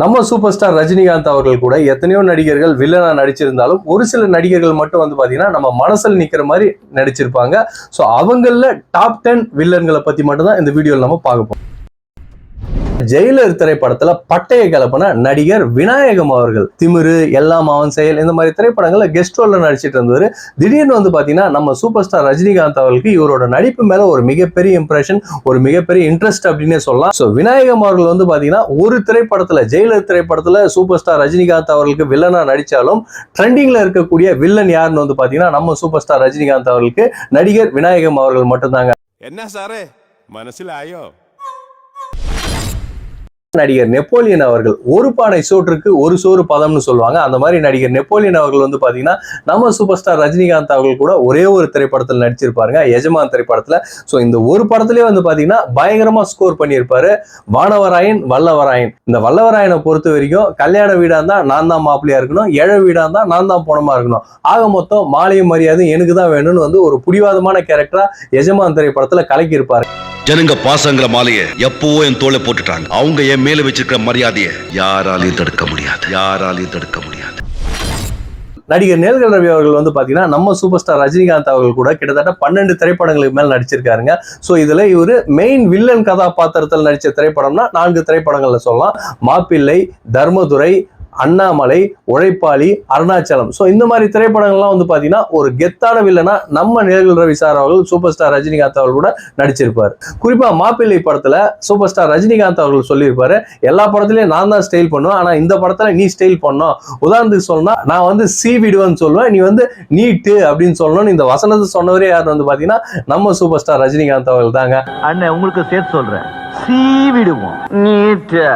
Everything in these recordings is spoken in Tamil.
நம்ம சூப்பர் ஸ்டார் ரஜினிகாந்த் அவர்கள் கூட எத்தனையோ நடிகர்கள் வில்லனா நடிச்சிருந்தாலும் ஒரு சில நடிகர்கள் மட்டும் வந்து பாத்தீங்கன்னா நம்ம மனசில் நிக்கிற மாதிரி நடிச்சிருப்பாங்க. ஸோ அவங்கள டாப் 10 வில்லன்களை பத்தி மட்டும் தான் இந்த வீடியோல நம்ம பார்க்க போறோம். ஜெயிலர் திரைப்படத்துல பட்டையை கிளப்பின நடிகர் விநாயகம் அவர்கள் திமிரு, எல்லாம் அவன் செயல் இந்த மாதிரி திரைப்படங்கள்ல கெஸ்ட் ரோல்ல நடிச்சிட்டு இருந்தவர். திடீர்னு வந்து பாத்தீங்கன்னா நம்ம சூப்பர் ஸ்டார் ரஜினிகாந்த் அவர்களுக்கு இவரோட நடிப்பு மேல ஒரு மிகப்பெரிய இம்ப்ரெஷன், ஒரு மிகப்பெரிய இன்ட்ரெஸ்ட் அப்படின்னே சொல்லலாம். ஸோ விநாயகம் அவர்கள் வந்து பாத்தீங்கன்னா ஒரு திரைப்படத்துல ஜெயிலர் திரைப்படத்துல சூப்பர் ஸ்டார் ரஜினிகாந்த் அவர்களுக்கு வில்லனா நடிச்சாலும் ட்ரெண்டிங்ல இருக்கக்கூடிய வில்லன் யாருன்னு வந்து பாத்தீங்கன்னா நம்ம சூப்பர் ஸ்டார் ரஜினிகாந்த் அவர்களுக்கு நடிகர் விநாயகம் அவர்கள் மட்டும்தாங்க. என்ன சாரே மனசில் ஆயோ நடிகர் நெப்போலியன் அவர்கள் ஒரு பானை சோற்றுக்கு ஒரு சோறு பதம்னு சொல்லுவாங்க. அந்த மாதிரி நடிகர் நெப்போலியன் அவர்கள் வந்து பாத்தீங்கன்னா நம்ம சூப்பர் ஸ்டார் ரஜினிகாந்த் அவர்கள் கூட ஒரே ஒரு திரைப்படத்தில் நடிச்சிருப்பாருங்க, எஜமான் திரைப்படத்துல. ஸோ இந்த ஒரு படத்திலே வந்து பாத்தீங்கன்னா பயங்கரமா ஸ்கோர் பண்ணியிருப்பாரு. வானவராயன் வல்லவராயன். இந்த வல்லவராயனை பொறுத்த வரைக்கும் கல்யாண வீடா இருந்தா நான் தான் மாப்பிள்ளையா இருக்கணும், ஏழை வீடா இருந்தா நான் தான் போனமா இருக்கணும், ஆக மொத்தம் மாலையும் மரியாதையும் எனக்கு தான் வேணும்னு வந்து ஒரு புடிவாதமான கேரக்டரா எஜமான் திரைப்படத்துல கலக்கி இருப்பாரு. ஜனங்க பாசங்கிற மாலைய எப்பவோ என் தோளை போட்டுட்டாங்க. அவங்க என் மேல வச்சிருக்கிற மரியாதையை யாராலையும் தடுக்க முடியாது. நடிகர் நேல்கள் ரவி அவர்கள் வந்து பாத்தீங்கன்னா நம்ம சூப்பர் ஸ்டார் ரஜினிகாந்த் அவர்கள் கூட கிட்டத்தட்ட 12 திரைப்படங்களுக்கு மேல் நடிச்சிருக்காருங்க. ஸோ இதுல இவரு மெயின் வில்லன் கதாபாத்திரத்தில் நடிச்ச திரைப்படம்னா 4 திரைப்படங்கள்ல சொல்லலாம். மாப்பிள்ளை, தர்மதுரை, அண்ணாமலை, உழைப்பாளி, அருணாச்சலம். ஸோ இந்த மாதிரி திரைப்படங்கள்லாம் வந்து பாத்தீங்கன்னா ஒரு கெத்தான வில்லனா நம்ம நேல்கள் ரவி சார் அவர்கள் சூப்பர் ஸ்டார் ரஜினிகாந்த் அவர்கள் கூட நடிச்சிருப்பாரு. குறிப்பா மாப்பிள்ளை படத்துல சூப்பர் ஸ்டார் ரஜினிகாந்த் அவர்கள் சொல்லியிருப்பாரு, எல்லா படத்துலயும் நான் தான் ஸ்டைல் பண்ணுவேன், ஆனா இந்த படத்துல நீ ஸ்டைல் பண்ணும். உதாரணத்துக்கு சொல்லணும், நான் வந்து சி விடுவேன்னு சொல்லுவேன், நீ வந்து நீட்டு அப்படின்னு சொல்லணும்னு இந்த வசனத்தை சொன்னவரே யார் வந்து பாத்தீங்கன்னா நம்ம சூப்பர் ஸ்டார் ரஜினிகாந்த் அவர்கள் தாங்க. அண்ணன் உங்களுக்கு சேர்த்து சொல்றேன், சி விடுவோம் நீட்டு.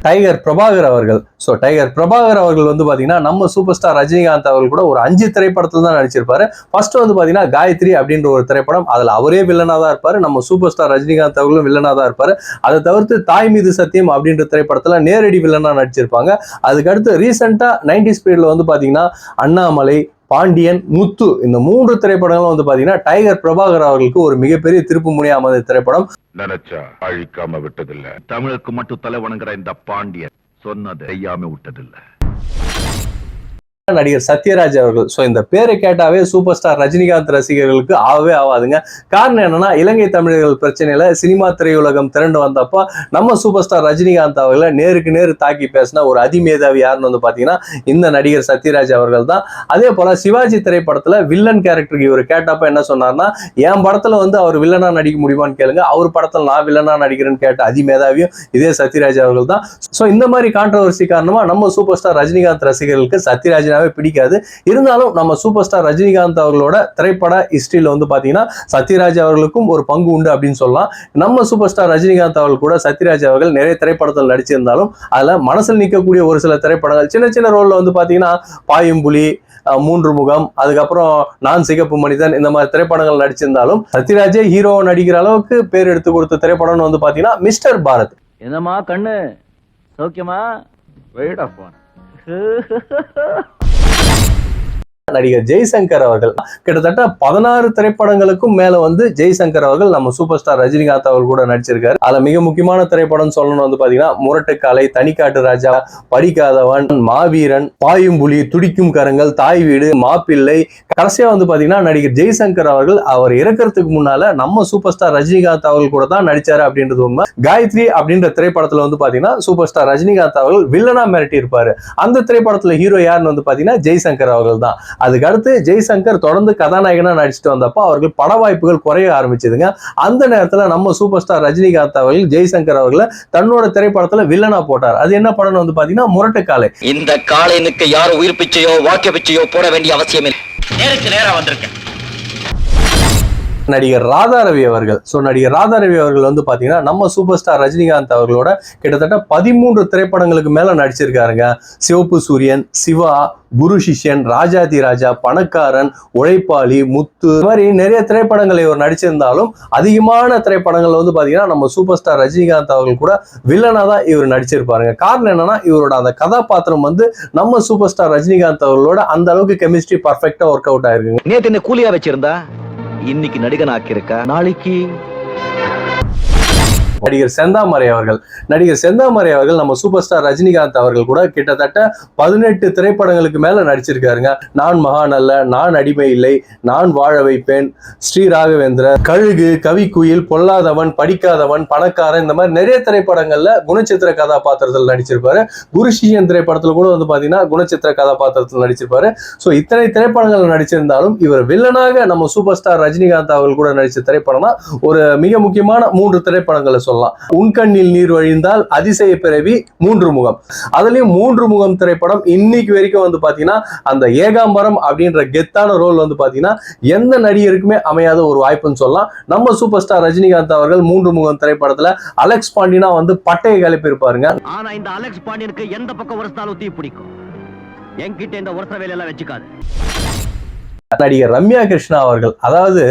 டைகர் பிரபாகர் அவர்கள். ஸோ டைகர் பிரபாகர் அவர்கள் வந்து பாத்தீங்கன்னா நம்ம சூப்பர் ஸ்டார் ரஜினிகாந்த் அவர்கள் கூட ஒரு 5 திரைப்படத்துல தான் நடிச்சிருப்பாரு. ஃபர்ஸ்ட் வந்து பாத்தீங்கன்னா காயத்ரி அப்படின்ற ஒரு திரைப்படம், அதுல அவரே வில்லனா தான் இருப்பாரு, நம்ம சூப்பர் ஸ்டார் ரஜினிகாந்த் அவர்களும் வில்லனா தான் இருப்பாரு. அதை தவிர்த்து தாய் மீது சத்தியம் அப்படின்ற திரைப்படத்துல நேரடி வில்லனா நடிச்சிருப்பாங்க. அதுக்கடுத்து ரீசெண்டா 90s பீரியட்ல வந்து பாத்தீங்கன்னா அண்ணாமலை, பாண்டியன், முத்து இந்த 3 திரைப்படங்களும் வந்து பாத்தீங்கன்னா டைகர் பிரபாகர் அவர்களுக்கு ஒரு மிகப்பெரிய திருப்பு முனையா அமைந்த திரைப்படம். நினைச்சா அழிக்காம விட்டதில்லை, தமிழுக்கு மட்டும் தலை வணங்குற இந்த பாண்டியன் சொன்னது செய்யாம விட்டதில்லை. நடிகர் சத்யராஜ் அவர்கள். ஸோ இந்த பேரை கேட்டாவே சூப்பர் ஸ்டார் ரஜினிகாந்த் ரசிகர்களுக்கு ஆகவே ஆகாதுங்க. காரணம் என்னன்னா, இலங்கை தமிழர்கள் பிரச்சனையில சினிமா திரையுலகம் திரண்டு வந்தப்போ நம்ம சூப்பர் ஸ்டார் ரஜினிகாந்த் அவர்களை நேருக்கு நேரு தாக்கி பேசின ஒரு அதிமேதாவி யாருன்னு வந்து பாத்தீங்கன்னா இந்த நடிகர் சத்யராஜ் அவர்கள் தான். அதே போல சிவாஜி திரைப்படத்துல வில்லன் கேரக்டருக்கு இவர் கேட்டப்ப என்ன சொன்னார்னா, என் படத்துல வந்து அவர் வில்லனா நடிக்க முடியுமான்னு கேளுங்க, அவர் படத்துல நான் வில்லனா நடிக்கிறேன்னு கேட்ட அதிமேதாவியும் இதே சத்யராஜ் அவர்கள் தான். ஸோ இந்த மாதிரி கான்ட்ரவர்சி காரணமா நம்ம சூப்பர் ஸ்டார் ரஜினிகாந்த் ரசிகர்களுக்கு சத்யராஜ் பிடிக்காது. இருந்தாலும் நம்ம சூப்பர் ஸ்டார் ரஜினிகாந்த் அவர்களோட திரைப்பட ஹிஸ்டரியில வந்து பாத்தீங்கன்னா சத்யராஜ் அவர்களுக்கும் ஒரு பங்கு உண்டு அப்படின்னு சொல்லலாம். நம்ம சூப்பர் ஸ்டார் ரஜினிகாந்த் அவர்கள் கூட சத்யராஜ் அவர்கள் நிறைய திரைப்படத்தில் நடிச்சிருந்தாலும் அதுல மனசில் நிற்கக்கூடிய ஒரு சில திரைப்படங்கள் சின்ன சின்ன ரோல்ல வந்து பாத்தீங்கன்னா பாயும்புலி, 3 முகம், அதுக்கப்புறம் நான் சிகப்பு மனிதன் இந்த மாதிரி திரைப்படங்கள் நடிச்சிருந்தாலும் சத்யராஜே ஹீரோ நடிக்கிற அளவுக்கு பேர் எடுத்து கொடுத்த திரைப்படம் வந்து பாத்தீங்கன்னா மிஸ்டர் பாரத். என்னமா கண்ணு சௌக்கியமா? வெயிட் ஆஃப் நடிகர் ஜெய்சங்கர் அவர்கள் கிட்டத்தட்ட 16 திரைப்படங்களுக்கும் மேல வந்து ஜெய்சங்கர் அவர்கள் நம்ம சூப்பர் ஸ்டார் ரஜினிகாந்த் அவர்கள் கூட நடிச்சிருக்காரு. அதுல மிக முக்கியமான திரைப்படம் சொல்லணும் வந்து பாத்தீங்கன்னா முரட்டுக்காலை, தனிக்காட்டு ராஜா, படிக்காதவன், மாவீரன், பாயும்புலி, துடிக்கும் கரங்கள், தாய் வீடு, மாப்பிள்ளை. கடைசியா வந்து பாத்தீங்கன்னா நடிகர் ஜெய்சங்கர் அவர்கள் அவர் இறக்கிறதுக்கு முன்னால நம்ம சூப்பர் ஸ்டார் ரஜினிகாந்த் அவர்கள் கூட தான் நடிச்சாரு அப்படின்றது உண்மை. காயத்ரி அப்படின்ற திரைப்படத்துல வந்து பாத்தீங்கன்னா சூப்பர் ஸ்டார் ரஜினிகாந்த் அவர்கள் வில்லனா மிரட்டி இருப்பாரு. அந்த திரைப்படத்துல ஹீரோ யாருன்னு வந்து பாத்தீங்கன்னா ஜெய்சங்கர் அவர்கள் தான். அதுக்கு அடுத்து ஜெய்சங்கர் தொடர்ந்து கதாநாயகனா நடிச்சுட்டு வந்தப்போ அவர்கள் பட வாய்ப்புகள் குறைய ஆரம்பிச்சதுங்க. அந்த நேரத்துல நம்ம சூப்பர் ஸ்டார் ரஜினிகாந்த் அவர்கள் ஜெய்சங்கர் அவர்களை தன்னோட திரைப்படத்துல வில்லனா போட்டார். அது என்ன படம் வந்து பாத்தீங்கன்னா முரட்டுக்காலை. இந்த காளைனுக்கு யாரும் உயிர் பிச்சையோ வாக்கிய பிச்சையோ போட வேண்டிய அவசியம் இல்லை, நேருக்கு நேரா வந்திருக்கேன். நடிகர் ராதாரவி அவர்கள். ஸோ நடிகர் ராதாரவி அவர்கள் வந்து பாத்தீங்கன்னா நம்ம சூப்பர் ஸ்டார் ரஜினிகாந்த் அவர்களோட கிட்டத்தட்ட 13 திரைப்படங்களுக்கு மேல நடிச்சிருக்காருங்க. சிவப்பு சூரியன், சிவா, குரு சிஷ்யன், ராஜாதி ராஜா, பணக்காரன், உழைப்பாளி, முத்து, இந்த மாதிரி நிறைய திரைப்படங்களை இவர் நடிச்சிருந்தாலும் அதிகமான திரைப்படங்கள் வந்து பாத்தீங்கன்னா நம்ம சூப்பர் ஸ்டார் ரஜினிகாந்த் அவர்கள் கூட வில்லனா தான் இவர் நடிச்சிருப்பாருங்க. காரணம் என்னன்னா, இவரோட அந்த கதாபாத்திரம் வந்து நம்ம சூப்பர் ஸ்டார் ரஜினிகாந்த் அவர்களோட அந்த அளவுக்கு கெமிஸ்ட்ரி பர்ஃபெக்டா ஒர்க் அவுட் ஆயிருக்குங்க. நேத்து என்ன கூலியா வச்சிருந்தா இன்னைக்கு நடிகன் ஆக்கியிருக்கா, நாளைக்கு நடிகர் செந்தாமரை அவர்கள் நம்ம சூப்பர் ஸ்டார் ரஜினிகாந்த் அவர்கள் கூட கிட்டத்தட்ட 18 திரைப்படங்களுக்கு மேல நடிச்சிருக்காருங்க. நான் மகான் அல்ல, நான் அடிமை இல்லை, நான் வாழ வைப்பேன், ஸ்ரீ ராகவேந்திர, கழுகு, கவிக்குயில், பொல்லாதவன், படிக்காதவன், பணக்காரன், இந்த மாதிரி நிறைய திரைப்படங்கள்ல குணச்சித்திர கதாபாத்திரத்தில் நடிச்சிருப்பாரு. குருஷியன் திரைப்படத்துல கூட வந்து பாத்தீங்கன்னா குணச்சித்திர கதாபாத்திரத்தில் நடிச்சிருப்பாரு. சோ இத்தனை திரைப்படங்கள் நடிச்சிருந்தாலும் இவர் வில்லனாக நம்ம சூப்பர் ஸ்டார் ரஜினிகாந்த் அவர்கள் கூட நடிச்ச திரைப்படம்னா ஒரு மிக முக்கியமான 3 திரைப்படங்களை சொல்லலாம். உன்கண்ணில் நீர் வழிந்தால், அதிசய பிறவி, 3 முகம். அதுலயும் 3 முகம் திரைப்படம் இன்னைக்கு வரைக்கும் வந்து பாத்தீங்கன்னா அந்த ஏகாம்பரம் அப்படின்ற கெத்தான ரோல் வந்து பாத்தீங்கன்னா எந்த நடிகருக்குமே அமையாத ஒரு வாய்ப்புன்னு சொல்லலாம். நம்ம சூப்பர் ஸ்டார் ரஜினிகாந்த் அவர்கள் 3 முகம் திரைப்படத்துல அலெக்ஸ் பாண்டியனா வந்து பட்டையை கிளப்பி இருப்பாருங்க. ஆனா இந்த அலெக்ஸ் பாண்டியனுக்கு எந்த பக்கம் உரசாலும் தீ பிடிக்கும். என்கிட்ட இந்த உரச வேலையெல்லாம் வச்சுக்காது. நடிகர் ரம்யா கிருஷ்ணா அவர்கள், அதாவது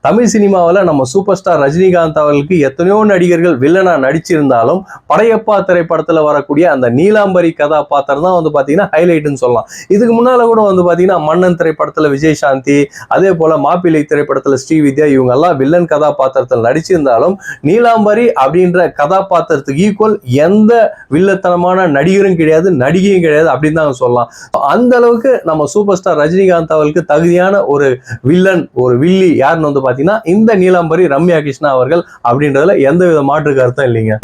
தமிழ் சினிமாவில் நம்ம சூப்பர் ஸ்டார் ரஜினிகாந்த் அவர்களுக்கு எத்தனையோ நடிகர்கள் வில்லனா நடிச்சிருந்தாலும் படையப்பா திரைப்படத்துல வரக்கூடிய அந்த நீலாம்பரி கதாபாத்திரம் தான் வந்து பாத்தீங்கன்னா ஹைலைட்னு சொல்லலாம். இதுக்கு முன்னால கூட வந்து பாத்தீங்கன்னா மன்னன் திரைப்படத்துல விஜயசாந்தி, அதே போல மாப்பிள்ளை திரைப்படத்துல ஸ்ரீவித்யா, இவங்க எல்லாம் வில்லன் கதாபாத்திரத்தில் நடிச்சிருந்தாலும் நீலாம்பரி அப்படின்ற கதாபாத்திரத்துக்கு ஈக்குவல் எந்த வில்லத்தனமான நடிகரும் கிடையாது, நடிகையும் கிடையாது அப்படின்னு தான் சொல்லலாம். அந்த அளவுக்கு நம்ம சூப்பர் ஸ்டார் ரஜினிகாந்த் அவர்களுக்கு தகுதியான ஒரு வில்லன், ஒரு வில்லி யாருன்னு வந்து பாத்தீங்கன்னா இந்த நீலாம்பரி ரம்யா கிருஷ்ணா அவர்கள் அப்படின்றதுல எந்தவித மாற்று கருத்தும் இல்லைங்க.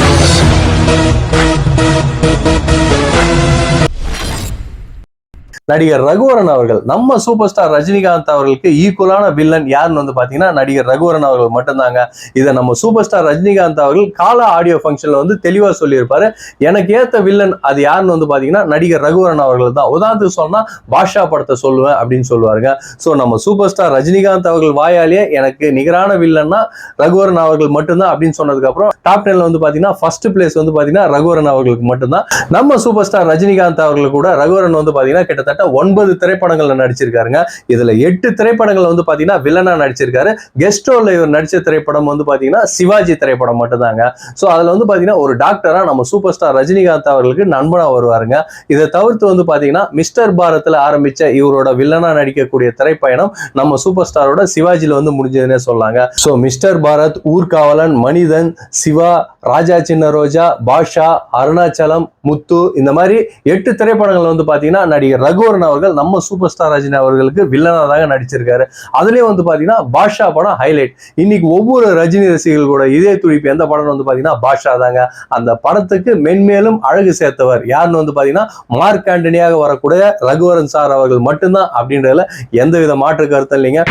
நடிகர் ரகுவரன் அவர்கள், நம்ம சூப்பர் ஸ்டார் ரஜினிகாந்த் அவர்களுக்கு ஈக்குவலான வில்லன் யாருன்னு வந்து பாத்தீங்கன்னா நடிகர் ரகுவரன் அவர்கள் மட்டும்தாங்க. இதை நம்ம சூப்பர் ஸ்டார் ரஜினிகாந்த் அவர்கள் கால ஆடியோ ஃபங்க்ஷன்ல வந்து தெளிவா சொல்லியிருப்பாரு. எனக்கு ஏத்த வில்லன் அது யாருன்னு வந்து பாத்தீங்கன்னா நடிகர் ரகுவரன் அவர்கள் தான். உதாரணத்துக்கு சொன்னா பாஷா படத்தை சொல்லுவேன் அப்படின்னு சொல்லுவாருங்க. சோ நம்ம சூப்பர் ஸ்டார் ரஜினிகாந்த் அவர்கள் வாயாலேயே எனக்கு நிகரான வில்லன்னா ரகுவரன் அவர்கள் மட்டும்தான் அப்படின்னு சொன்னதுக்கு அப்புறம் டாப் 10ல வந்து பாத்தீங்கன்னா ஃபர்ஸ்ட் பிளேஸ் வந்து பாத்தீங்கன்னா ரகுவரன் அவர்களுக்கு மட்டும்தான். நம்ம சூப்பர் ஸ்டார் ரஜினிகாந்த் அவர்கள் கூட ரகுவரன் வந்து பாத்தீங்கன்னா கிட்டத்தட்ட 9 திரைப்படங்கள்ல நடிச்சிருக்காருங்க. இதுல 8 திரைப்படங்கள் வந்து பாத்தீங்கன்னா வில்லனா நடிச்சிருக்காரு. கெஸ்ட் ரோல்ல இவர் நடிச்ச திரைப்படம் வந்து பாத்தீங்கன்னா சிவாஜி திரைப்படம் மட்டும்தாங்க. சோ அதுல வந்து பாத்தீங்கன்னா ஒரு டாக்டரா நம்ம சூப்பர் ஸ்டார் ரஜினிகாந்த் அவர்களுக்கு நண்பனா வருவாருங்க. இதை தவிர்த்து வந்து பாத்தீங்கன்னா மிஸ்டர் பாரத்ல ஆரம்பிச்ச இவரோட வில்லனா நடிக்கக்கூடிய திரைப்பயணம் நம்ம சூப்பர் ஸ்டாரோட சிவாஜில வந்து முடிஞ்சதுன்னே சொல்லாங்க. சோ மிஸ்டர் பாரத், ஊர்காவலன், மனிதன், சிவா, ராஜா சின்ன ரோஜா, பாஷா, அருணாச்சலம், முத்து, இந்த மாதிரி 8 திரைப்படங்கள் வந்து பாத்தீங்கன்னா நடிகர் ரகுவரன் அவர்கள் நம்ம சூப்பர் ஸ்டார் ரஜினி அவர்களுக்கு வில்லனா தாங்க நடிச்சிருக்காரு. அதுலயும் வந்து பாத்தீங்கன்னா பாஷா படம் ஹைலைட். இன்னைக்கு ஒவ்வொரு ரஜினி ரசிகர்களோட இதய துடிப்பு எந்த படம் வந்து பாத்தீங்கன்னா பாஷா தாங்க. அந்த படத்துக்கு மென்மேலும் அழகு சேர்த்தவர் யாருன்னு வந்து பாத்தீங்கன்னா மார்க் ஆண்டனியாக வரக்கூடிய ரகுவரன் சார் அவர்கள் மட்டும்தான் அப்படின்றதுல எந்தவித மாற்று கருத்தும் இல்லைங்க.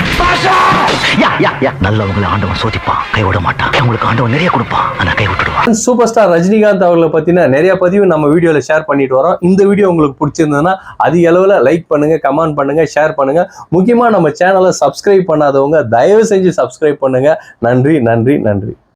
நல்லவங்களை ஆண்டவன் சோதிப்பான், கைவிட மாட்டான். உங்களுக்கு ஆண்டவன் நிறைய கொடுப்பான், ஆனா கை விட்டுடுவான். சூப்பர் ஸ்டார் ரஜினிகாந்த் அவர்களை பத்தின நிறைய பதிவு நம்ம வீடியோல ஷேர் பண்ணிட்டு வரோம். இந்த வீடியோ உங்களுக்கு பிடிச்சிருந்ததுன்னா அதிக அளவுல லைக் பண்ணுங்க, கமெண்ட் பண்ணுங்க, ஷேர் பண்ணுங்க. முக்கியமா நம்ம சேனலை சப்ஸ்கிரைப் பண்ணாதவங்க தயவு செஞ்சு சப்ஸ்கிரைப் பண்ணுங்க. நன்றி.